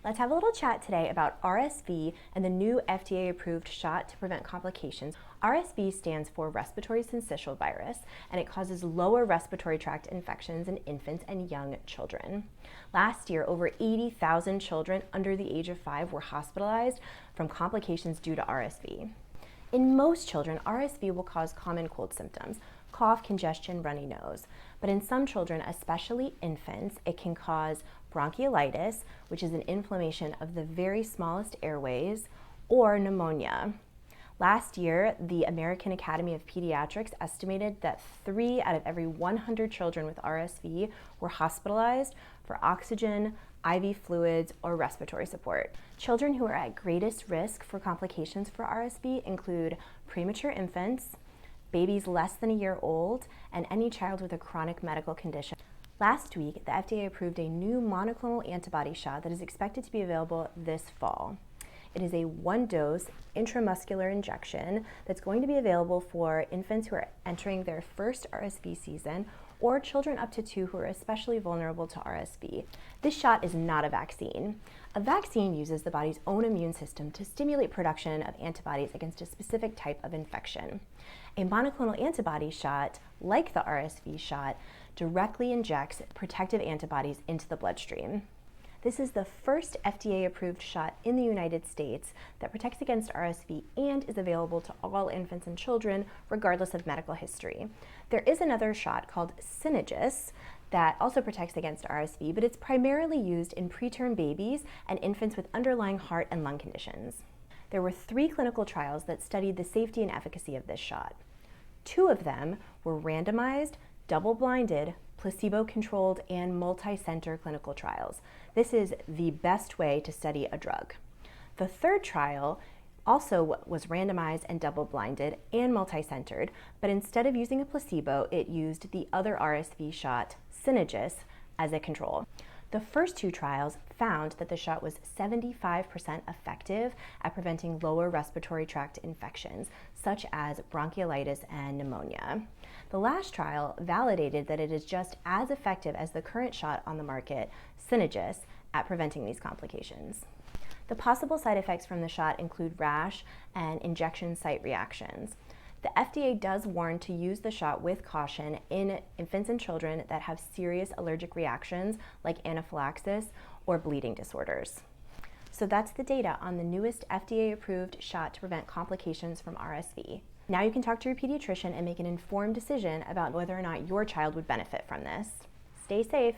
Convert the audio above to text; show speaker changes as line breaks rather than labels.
Let's have a little chat today about RSV and the new FDA-approved shot to prevent complications. RSV stands for respiratory syncytial virus, and it causes lower respiratory tract infections in infants and young children. Last year, over 80,000 children under the age of 5 were hospitalized from complications due to RSV. In most children, RSV will cause common cold symptoms: cough, congestion, runny nose. But in some children, especially infants, it can cause bronchiolitis, which is an inflammation of the very smallest airways, or pneumonia. Last year, the American Academy of Pediatrics estimated that 3 out of every 100 children with RSV were hospitalized for oxygen, IV fluids, or respiratory support. Children who are at greatest risk for complications for RSV include premature infants, babies less than a year old, and any child with a chronic medical condition. Last week, the FDA approved a new monoclonal antibody shot that is expected to be available this fall. It is a 1-dose intramuscular injection that's going to be available for infants who are entering their first RSV season or children up to 2 who are especially vulnerable to RSV. This shot is not a vaccine. A vaccine uses the body's own immune system to stimulate production of antibodies against a specific type of infection. A monoclonal antibody shot, like the RSV shot, directly injects protective antibodies into the bloodstream. This is the first FDA-approved shot in the United States that protects against RSV and is available to all infants and children, regardless of medical history. There is another shot called SYNAGIS that also protects against RSV, but it's primarily used in preterm babies and infants with underlying heart and lung conditions. There were 3 clinical trials that studied the safety and efficacy of this shot. 2 of them were randomized, double-blinded, placebo-controlled, and multi-center clinical trials. This is the best way to study a drug. The 3rd trial also was randomized and double-blinded and multi-centered, but instead of using a placebo, it used the other RSV shot, SYNAGIS, as a control. The first 2 trials found that the shot was 75% effective at preventing lower respiratory tract infections, such as bronchiolitis and pneumonia. The last trial validated that it is just as effective as the current shot on the market, SYNAGIS, at preventing these complications. The possible side effects from the shot include rash and injection site reactions. The FDA does warn to use the shot with caution in infants and children that have serious allergic reactions like anaphylaxis or bleeding disorders. So that's the data on the newest FDA-approved shot to prevent complications from RSV. Now you can talk to your pediatrician and make an informed decision about whether or not your child would benefit from this. Stay safe.